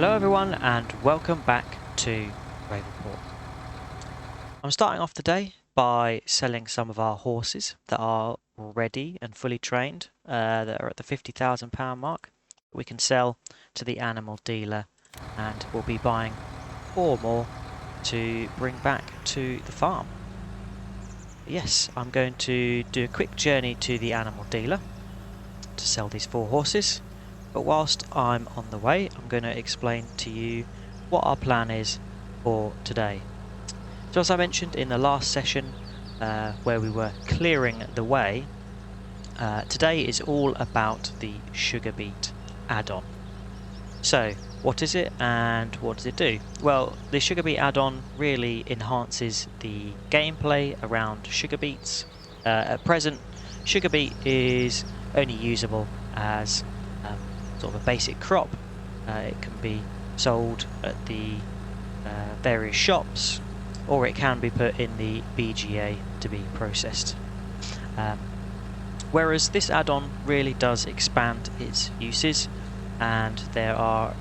Hello everyone and welcome back to Ravenport. I'm starting off today by selling some of our horses that are ready and fully trained, that are at the £50,000 mark. We can sell to the animal dealer and we'll be buying 4 more to bring back to the farm. Yes, I'm going to do a quick journey to the animal dealer to sell these 4 horses. But whilst I'm on the way, I'm going to explain to you what our plan is for today. So as I mentioned in the last session, where we were clearing the way, today is all about the sugar beet add-on. So what is it and what does it do? Well, the sugar beet add-on really enhances the gameplay around sugar beets. At present, sugar beet is only usable as sort of a basic crop. It can be sold at the various shops, or it can be put in the BGA to be processed. Whereas this add-on really does expand its uses, and there are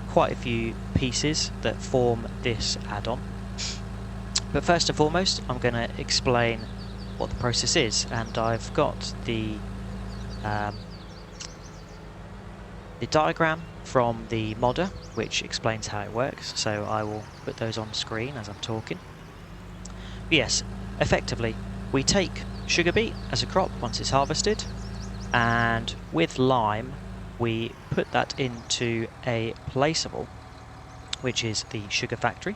quite a few pieces that form this add-on. But first and foremost, I'm going to explain what the process is, and I've got the diagram from the modder which explains how it works, so I will put those on screen as I'm talking. But yes, effectively we take sugar beet as a crop once it's harvested, and with lime we put that into a placeable, which is the sugar factory,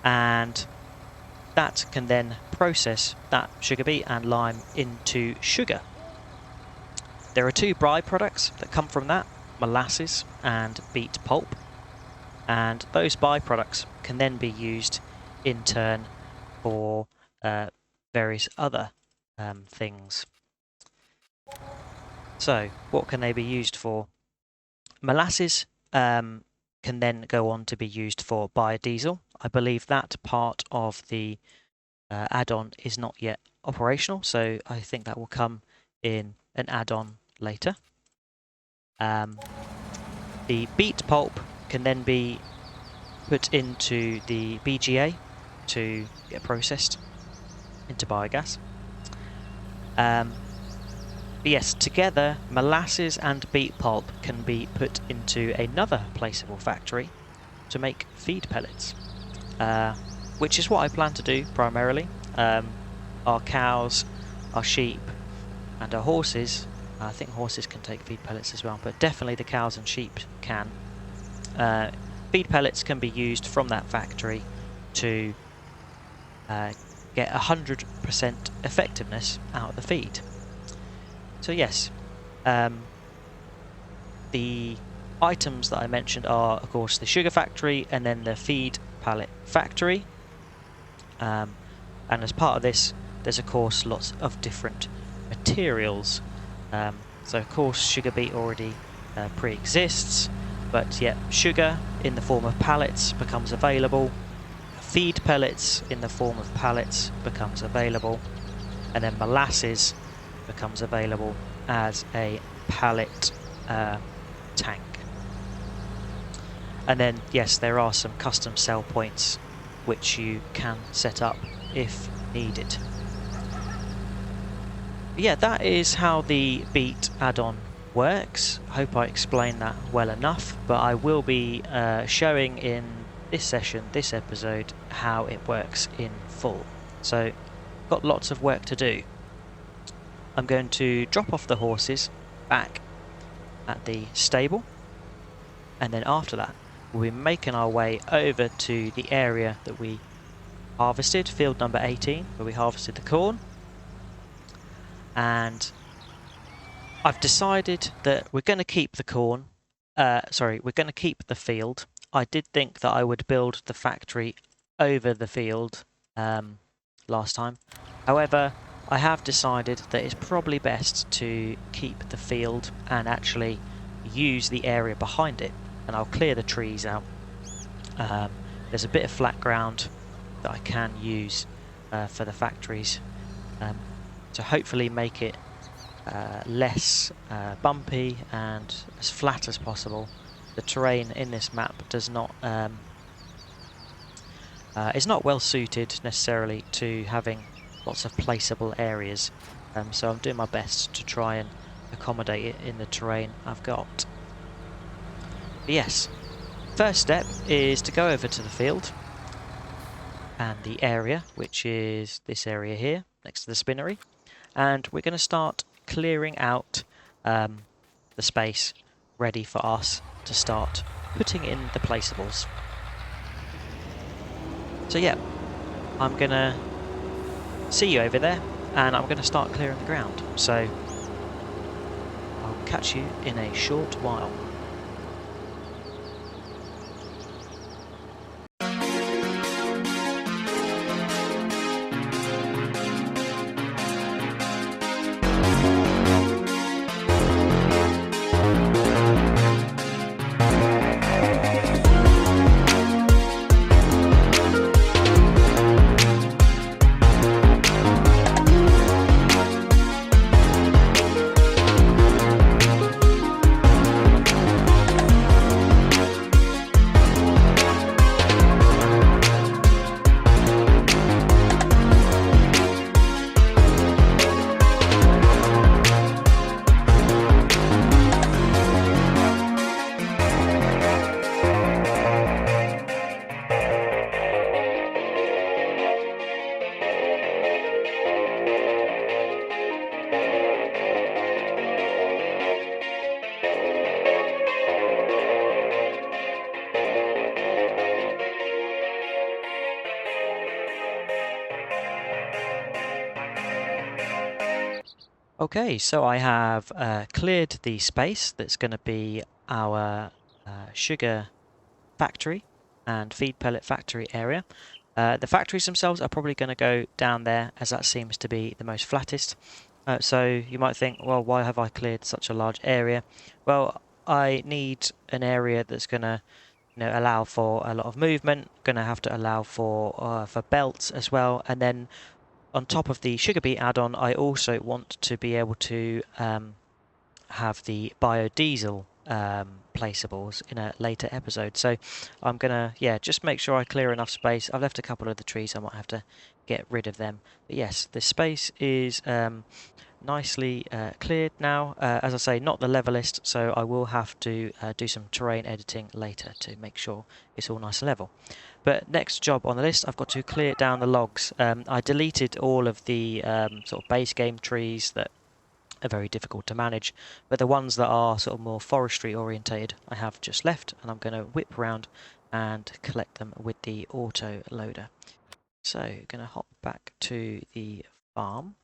and that can then process that sugar beet and lime into sugar. There are 2 byproducts that come from that, molasses and beet pulp, and those byproducts can then be used in turn for various other things. So what can they be used for? Molasses can then go on to be used for biodiesel. I believe that part of the add-on is not yet operational, so I think that will come in an add-on later. The beet pulp can then be put into the BGA to get processed into biogas. But yes, together molasses and beet pulp can be put into another placeable factory to make feed pellets, which is what I plan to do primarily. Our cows, our sheep and our horses, I think horses can take feed pellets as well, but definitely the cows and sheep can. Feed pellets can be used from that factory to get 100% effectiveness out of the feed. So yes, the items that I mentioned are of course the sugar factory and then the feed pellet factory, and as part of this there's of course lots of different materials. So of course sugar beet already pre-exists, but yet sugar in the form of pellets becomes available, feed pellets in the form of pellets becomes available, and then molasses becomes available as a pellet tank. And then yes, there are some custom sell points which you can set up if needed. Yeah, that is how the beet add-on works. I hope I explained that well enough, but I will be showing in this session, this episode, how it works in full. So, got lots of work to do. I'm going to drop off the horses back at the stable, and then after that we'll be making our way over to the area that we harvested, field number 18, where we harvested the corn. And I've decided that we're going to keep the corn, we're going to keep the field. I did think that I would build the factory over the field last time. However, I have decided that it's probably best to keep the field and actually use the area behind it, and I'll clear the trees out. There's a bit of flat ground that I can use for the factories, to hopefully make it less bumpy and as flat as possible, the terrain in this map does not it's not well suited necessarily to having lots of placeable areas, so I'm doing my best to try and accommodate it in the terrain I've got. But yes, first step is to go over to the field and the area, which is this area here next to the spinnery, and we're going to start clearing out the space ready for us to start putting in the placeables. So yeah, I'm going to see you over there and I'm going to start clearing the ground. So I'll catch you in a short while. Okay, so I have cleared the space that's going to be our sugar factory and feed pellet factory area. The factories themselves are probably going to go down there, as that seems to be the most flattest. So you might think, well, why have I cleared such a large area? Well, I need an area that's going to allow for a lot of movement, going to have to allow for belts as well, and then on top of the sugar beet add-on, I also want to be able to have the biodiesel placeables in a later episode. So I'm gonna, just make sure I clear enough space. I've left a couple of the trees, I might have to get rid of them. But yes, the space is nicely cleared now. As I say, not the levelest, so I will have to do some terrain editing later to make sure it's all nice and level. But next job on the list, I've got to clear down the logs. I deleted all of the sort of base game trees that are very difficult to manage, but the ones that are sort of more forestry orientated I have just left, and I'm going to whip around and collect them with the auto loader. So going to hop back to the farm.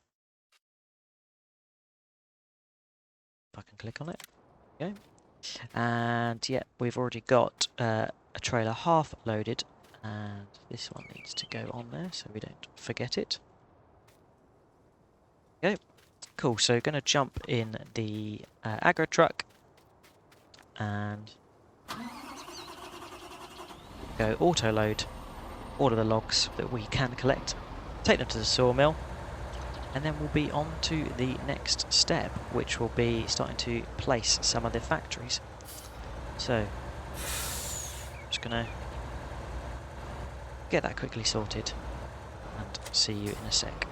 If I can click on it. Okay. And yeah, we've already got a trailer half loaded, and this one needs to go on there so we don't forget it. Okay, cool. So going to jump in the agro truck and go auto load all of the logs that we can collect, take them to the sawmill, and then we'll be on to the next step, which will be starting to place some of the factories. So just going to get that quickly sorted and see you in a sec.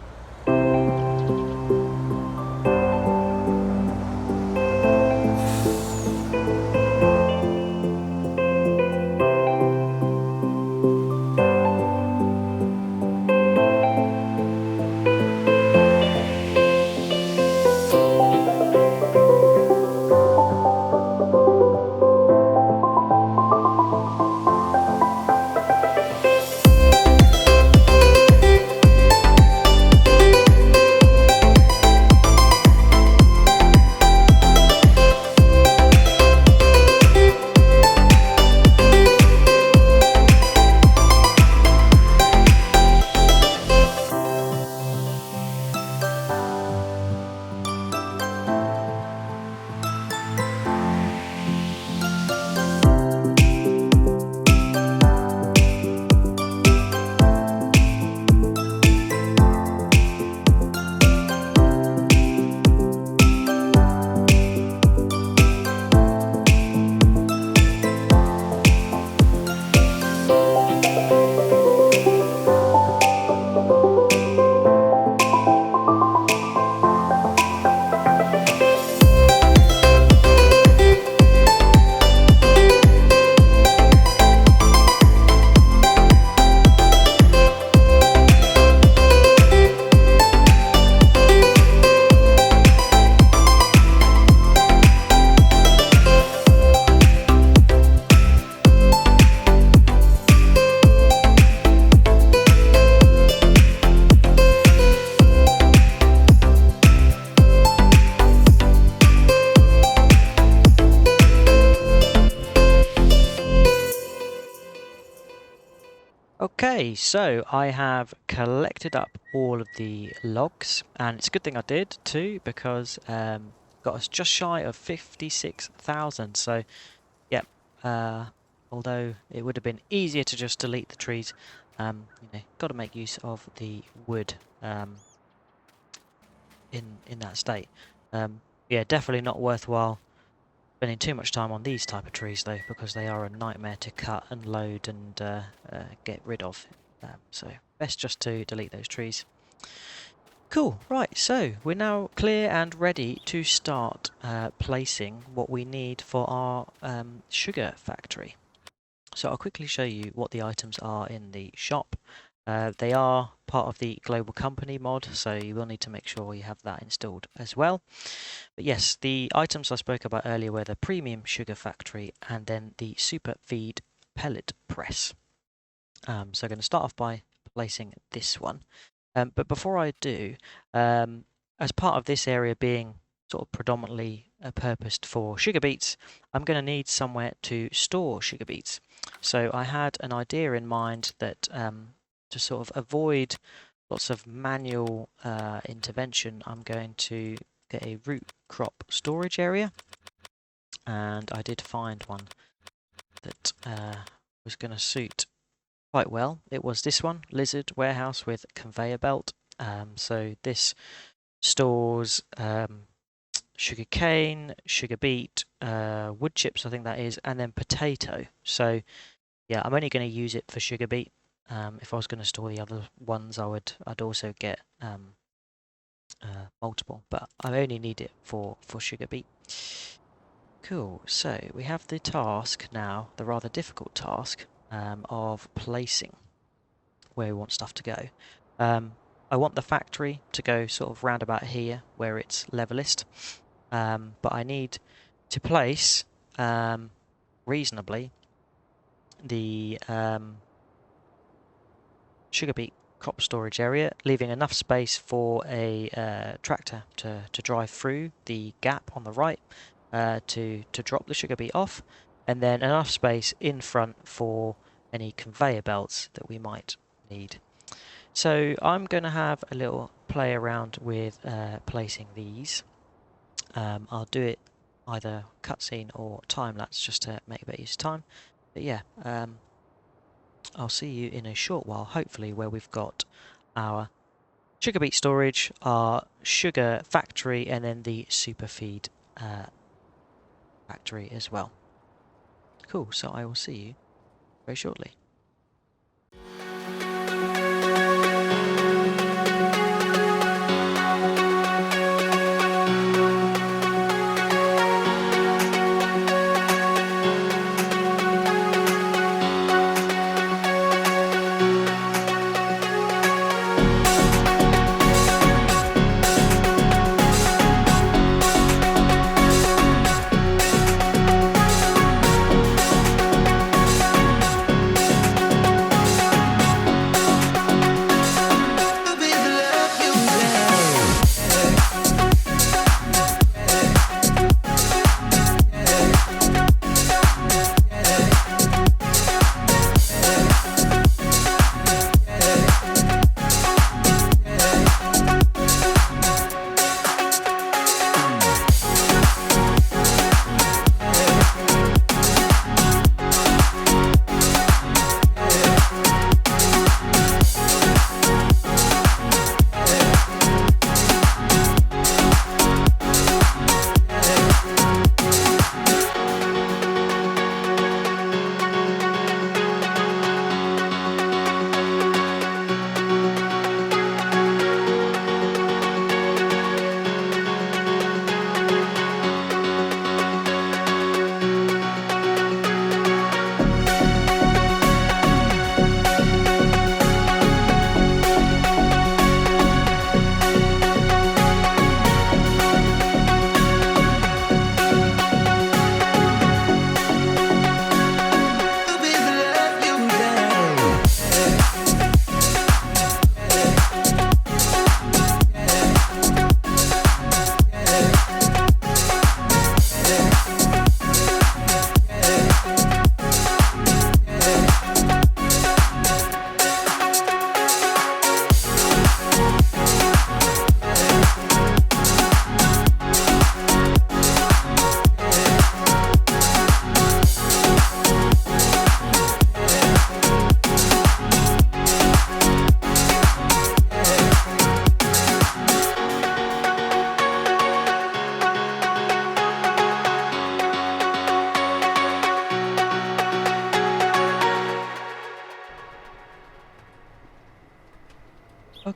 Okay, so I have collected up all of the logs, and it's a good thing I did too, because got us just shy of 56,000. So, yep. Although it would have been easier to just delete the trees, got to make use of the wood in that state. Yeah, definitely not worthwhile spending too much time on these type of trees though, because they are a nightmare to cut and load and get rid of. So best just to delete those trees. Cool, right, so we're now clear and ready to start placing what we need for our sugar factory. So I'll quickly show you what the items are in the shop. They are part of the global company mod, so you will need to make sure you have that installed as well. But yes, the items I spoke about earlier were the premium sugar factory and then the super feed pellet press. So I'm going to start off by placing this one. But before I do, as part of this area being sort of predominantly purposed for sugar beets, I'm going to need somewhere to store sugar beets. So I had an idea in mind that to sort of avoid lots of manual intervention, I'm going to get a root crop storage area, and I did find one that was going to suit quite well. It was this one, Lizard Warehouse with conveyor belt. So this stores sugar cane, sugar beet, wood chips, I think that is, and then potato. So yeah, I'm only going to use it for sugar beet. If I was going to store the other ones, I'd also get multiple, but I only need it for sugar beet. Cool. So we have the task now, the rather difficult task of placing where we want stuff to go. I want the factory to go sort of round about here where it's levelist, but I need to place reasonably the sugar beet crop storage area, leaving enough space for a tractor to drive through the gap on the right to drop the sugar beet off, and then enough space in front for any conveyor belts that we might need. So I'm going to have a little play around with placing these. I'll do it either cutscene or time-lapse just to make a bit of use of time. But yeah, I'll see you in a short while, hopefully, where we've got our sugar beet storage, our sugar factory, and then the super feed factory as well. Cool, so I will see you very shortly.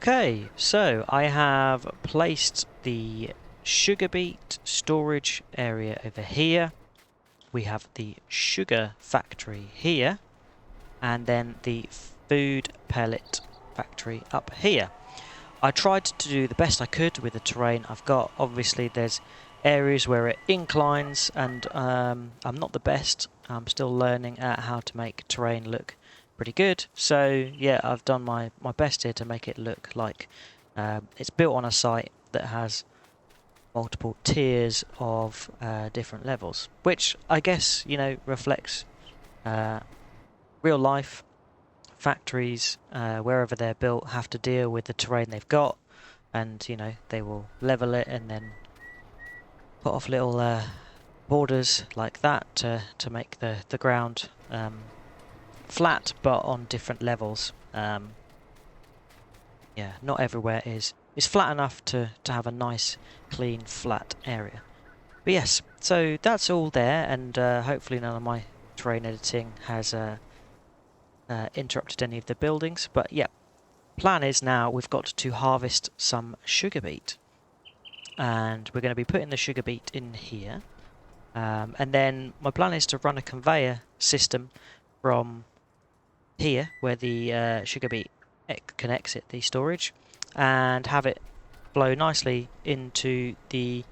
Okay, so I have placed the sugar beet storage area over here. We have the sugar factory here, and then the food pellet factory up here. I tried to do the best I could with the terrain I've got. Obviously there's areas where it inclines, and I'm not the best. I'm still learning how to make terrain look pretty good. So yeah, I've done my best here to make it look like it's built on a site that has multiple tiers of different levels, which I guess, you know, reflects real life. Factories, wherever they're built, have to deal with the terrain they've got, and you know, they will level it and then put off little borders like that to make the ground flat, but on different levels. Yeah, not everywhere is flat enough to have a nice clean flat area. But yes, so that's all there, and hopefully none of my terrain editing has interrupted any of the buildings. But yeah, plan is now we've got to harvest some sugar beet, and we're going to be putting the sugar beet in here, and then my plan is to run a conveyor system from here where the sugar beet can exit the storage, and have it flow nicely into the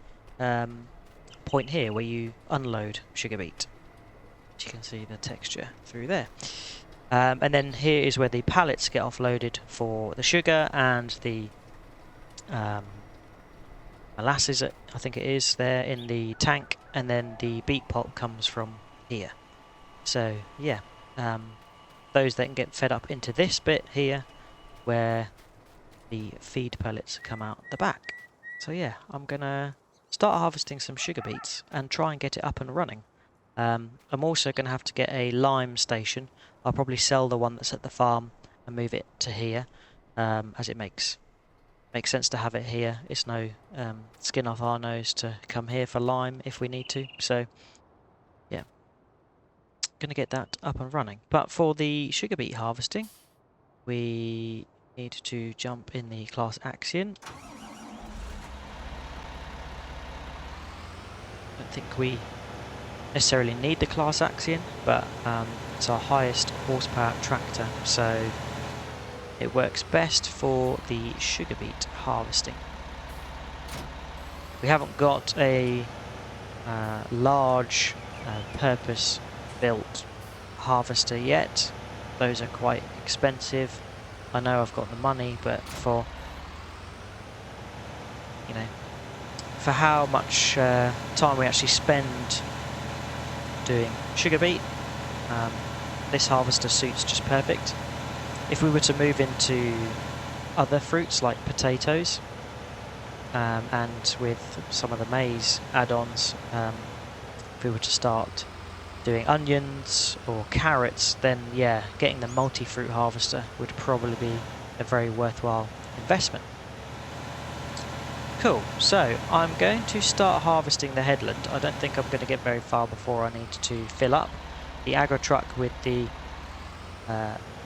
point here where you unload sugar beet. As you can see the texture through there. And then here is where the pallets get offloaded for the sugar and the molasses, I think it is, there in the tank, and then the beet pulp comes from here. So yeah, those then get fed up into this bit here where the feed pellets come out the back. So yeah, I'm gonna start harvesting some sugar beets and try and get it up and running. I'm also going to have to get a lime station. I'll probably sell the one that's at the farm and move it to here, as it makes sense to have it here. It's no skin off our nose to come here for lime if we need to. So yeah, going to get that up and running. But for the sugar beet harvesting, we need to jump in the class Axion. I don't think we necessarily need the class Axion, but it's our highest horsepower tractor, so it works best for the sugar beet harvesting. We haven't got a large purpose-built harvester yet. Those are quite expensive. I know I've got the money, but for, you know, for how much time we actually spend doing sugar beet, this harvester suits just perfect. If we were to move into other fruits like potatoes, and with some of the maize add-ons, if we were to start doing onions or carrots, then yeah, getting the multi-fruit harvester would probably be a very worthwhile investment. Cool, so I'm going to start harvesting the headland. I don't think I'm going to get very far before I need to fill up. The agro truck with the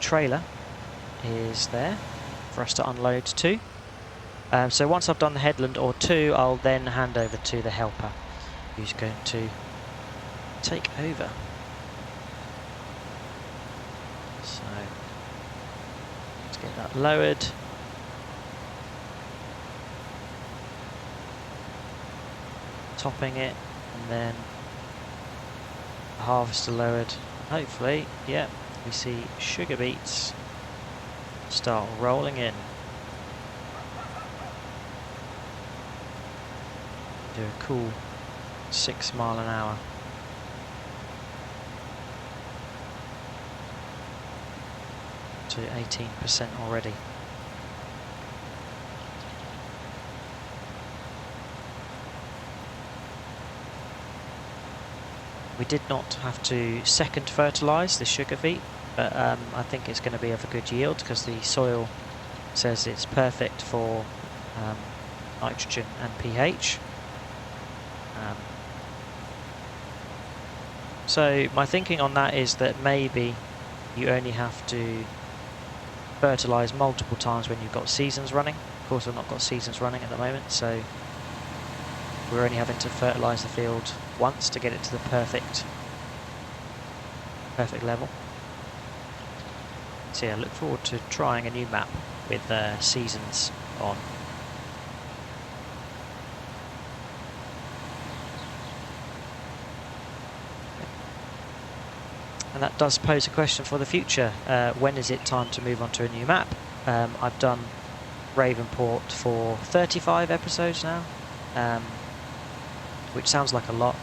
trailer is there for us to unload to. So once I've done the headland or two, I'll then hand over to the helper who's going to take over. So let's get that lowered. Topping it, and then the harvester lowered. Hopefully, yeah, we see sugar beets start rolling in. Do a cool 6 miles an hour. To 18% already. We did not have to second fertilise the sugar beet, but I think it's going to be of a good yield because the soil says it's perfect for nitrogen and pH. So my thinking on that is that maybe you only have to fertilise multiple times when you've got seasons running. Of course, I've not got seasons running at the moment, so we're only having to fertilise the field once to get it to the perfect level. So yeah, I look forward to trying a new map with seasons on. And that does pose a question for the future. When is it time to move on to a new map? I've done Ravenport for 35 episodes now, which sounds like a lot.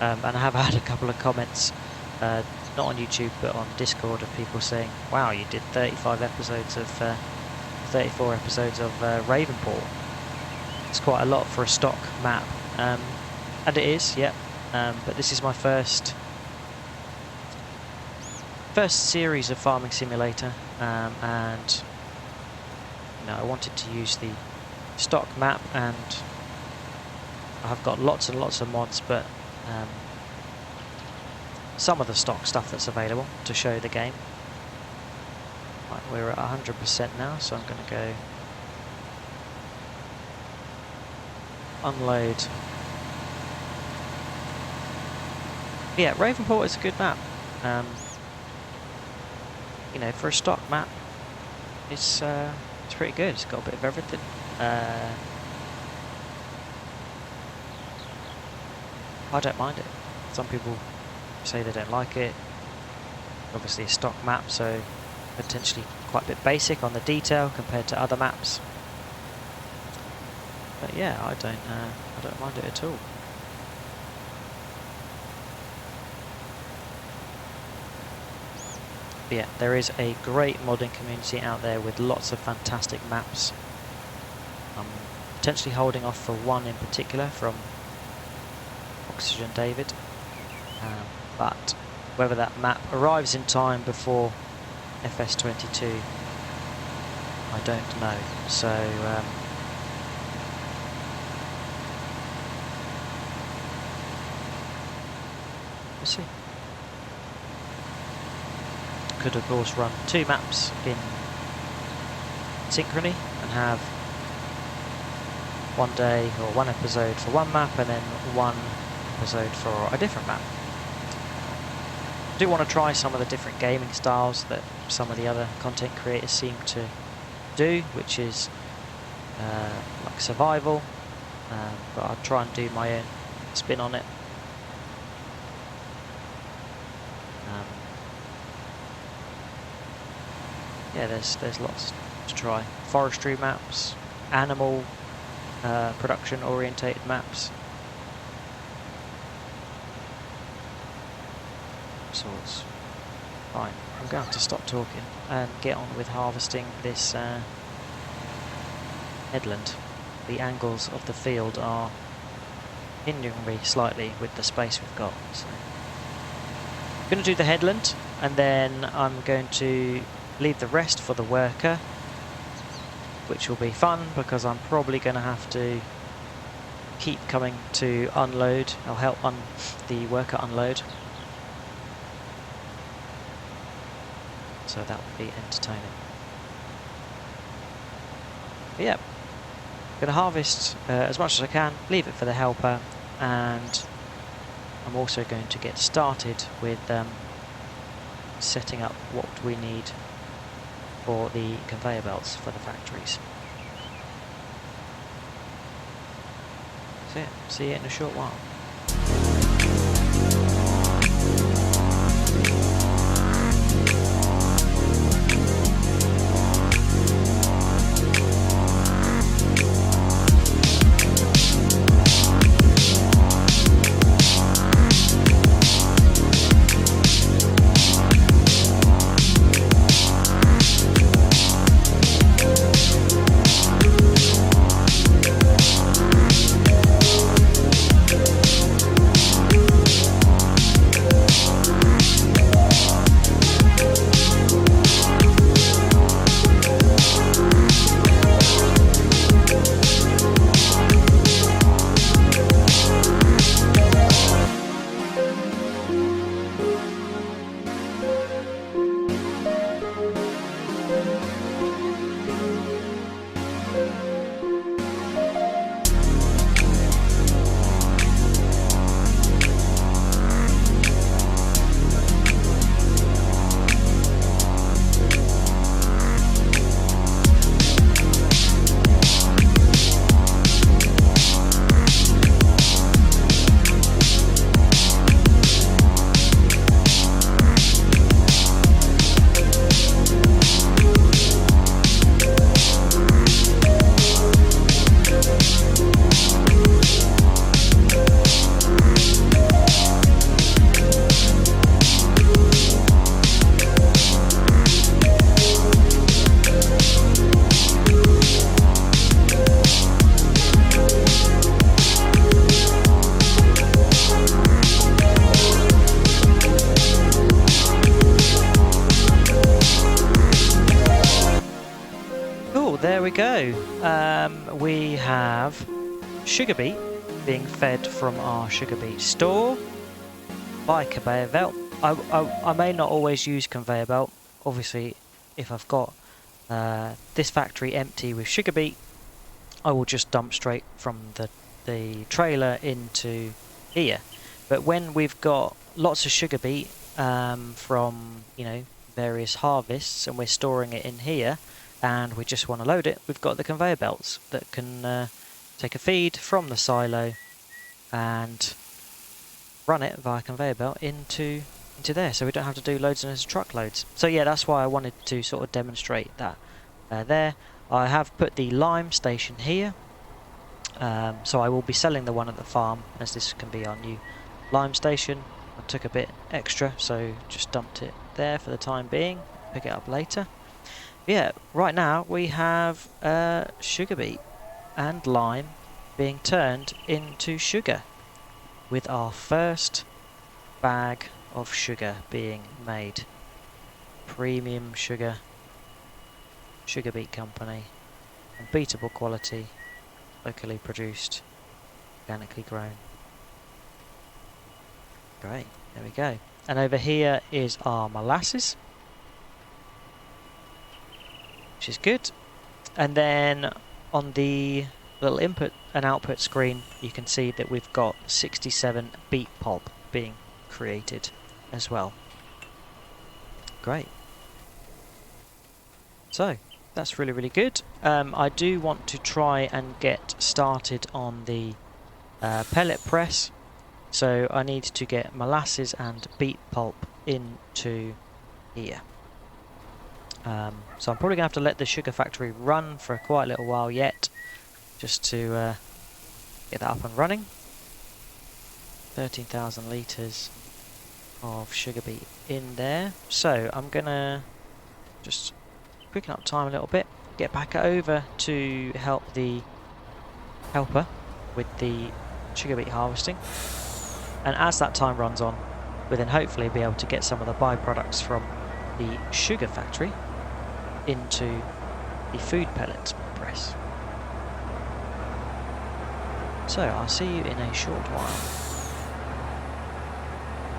And I have had a couple of comments, not on YouTube but on Discord, of people saying, wow, you did 35 episodes of 34 episodes of Ravenport. It's quite a lot for a stock map. And it is, yeah. But this is my first series of Farming Simulator, and you know, I wanted to use the stock map, and I've got lots and lots of mods, but some of the stock stuff that's available to show the game. Right, we're at 100% now, so I'm going to go unload. Yeah, Ravenport is a good map. You know, for a stock map, it's pretty good. It's got a bit of everything. I don't mind it. Some people say they don't like it. Obviously a stock map, so potentially quite a bit basic on the detail compared to other maps. But yeah, I don't mind it at all. Yeah, there is a great modding community out there with lots of fantastic maps. I'm potentially holding off for one in particular from Oxygen David, but whether that map arrives in time before FS22, I don't know. So we'll see. Could of course run two maps in synchrony and have one day or one episode for one map and then one episode for a different map. I do want to try some of the different gaming styles that some of the other content creators seem to do, which is like survival, but I'll try and do my own spin on it. Yeah, there's lots to try. Forestry maps, animal production orientated maps. Sorts. Right, I'm going to have to stop talking and get on with harvesting this headland. The angles of the field are hindering me slightly with the space we've got. So I'm going to do the headland, and then I'm going to leave the rest for the worker, which will be fun because I'm probably going to have to keep coming to unload. I'll help the worker unload, so that will be entertaining. But yeah, I'm going to harvest as much as I can, leave it for the helper, and I'm also going to get started with setting up what we need for the conveyor belts for the factories. So yeah, see you in a short while. there we go. We have sugar beet being fed from our sugar beet store by conveyor belt. I may not always use conveyor belt. Obviously, if I've got this factory empty with sugar beet, I will just dump straight from the trailer into here. But when we've got lots of sugar beet from, you know, various harvests, and we're storing it in here, and we just want to load it, we've got the conveyor belts that can take a feed from the silo and run it via conveyor belt into there, so we don't have to do loads and loads of truckloads. So yeah, that's why I wanted to sort of demonstrate that there. I have put the lime station here, so I will be selling the one at the farm, as this can be our new lime station. I took a bit extra, so just dumped it there for the time being, pick it up later. Yeah, right now we have sugar beet and lime being turned into sugar, with our first bag of sugar being made. Premium sugar, sugar beet company, unbeatable quality, locally produced, organically grown. Great, there we go. And over here is our molasses, which is good. And then on the little input and output screen, you can see that we've got 67 beet pulp being created as well. Great. So that's really, really good. I do want to try and get started on the pellet press, so I need to get molasses and beet pulp into here. So I'm probably going to have to let the sugar factory run for quite a little while yet, just to get that up and running. 13,000 litres of sugar beet in there. So I'm going to just quicken up time a little bit, get back over to help the helper with the sugar beet harvesting. And as that time runs on, we'll then hopefully be able to get some of the byproducts from the sugar factory into the food pellet press. So I'll see you in a short while.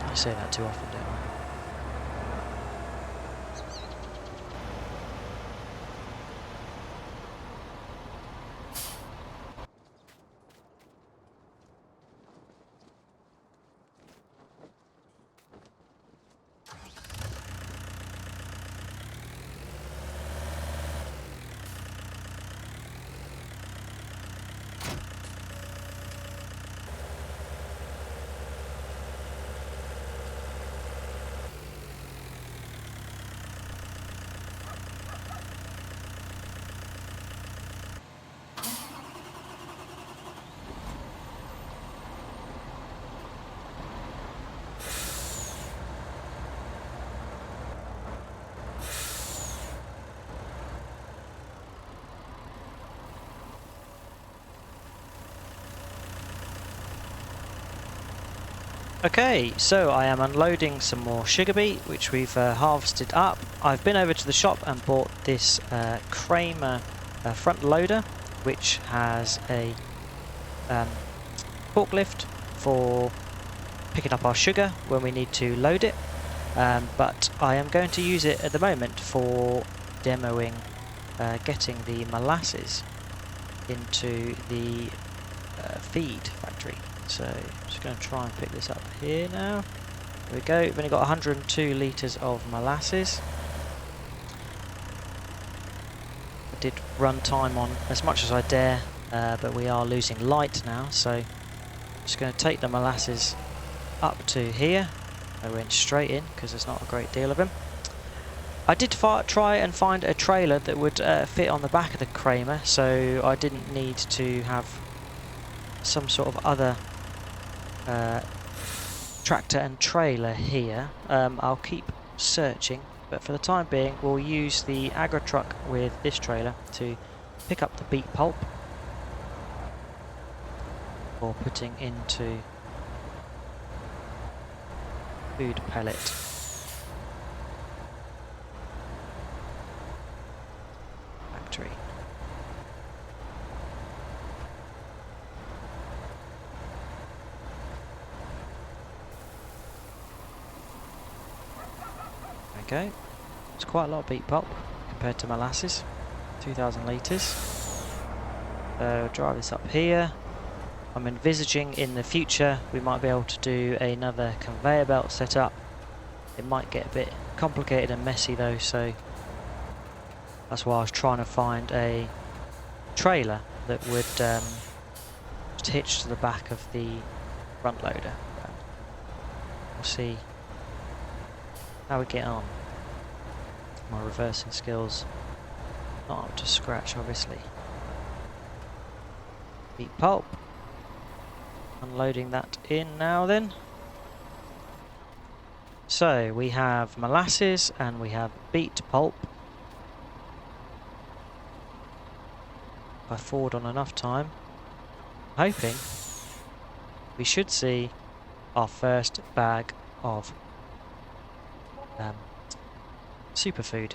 I say that too often, don't I? Okay, so I am unloading some more sugar beet, which we've harvested up. I've been over to the shop and bought this Kramer front loader, which has a forklift for picking up our sugar when we need to load it. But I am going to use it at the moment for demoing getting the molasses into the feed factory. So I'm just going to try and pick this up here now. There we go. We've only got 102 litres of molasses. I did run time on as much as I dare, but we are losing light now, so I'm just going to take the molasses up to here. I went straight in because there's not a great deal of them. I did try and find a trailer that would fit on the back of the Kramer, so I didn't need to have some sort of other tractor and trailer here. I'll keep searching, but for the time being we'll use the agri truck with this trailer to pick up the beet pulp for putting into food pellet factory. go. It's quite a lot of beet pulp compared to molasses. 2,000 litres. So drive this up here. I'm envisaging in the future we might be able to do another conveyor belt setup. It might get a bit complicated and messy though, so that's why I was trying to find a trailer that would just hitch to the back of the front loader. But we'll see how we get on. My reversing skills not up to scratch, obviously. Beet pulp. Unloading that in now then. So we have molasses and we have beet pulp. If I forward on enough time, I'm hoping we should see our first bag of superfood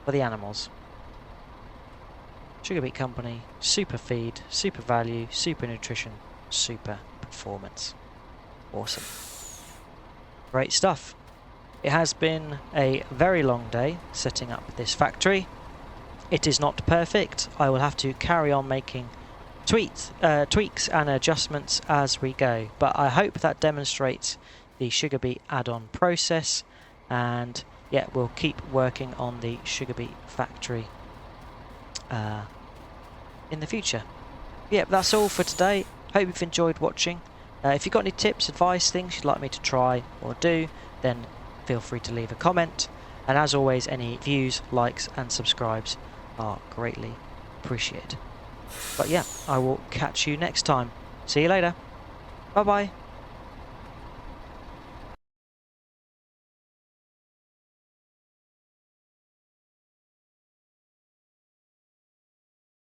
for the animals. Sugar Beet Company, super feed, super value, super nutrition, super performance. Awesome. Great stuff. It has been a very long day setting up this factory. It is not perfect. I will have to carry on making tweaks and adjustments as we go, but I hope that demonstrates the Sugar Beet add-on process, and yeah, we'll keep working on the Sugar Beet factory in the future. Yeah, that's all for today. Hope you've enjoyed watching. If you've got any tips, advice, things you'd like me to try or do, then feel free to leave a comment. And as always, any views, likes and subscribes are greatly appreciated. But yeah, I will catch you next time. See you later. Bye bye.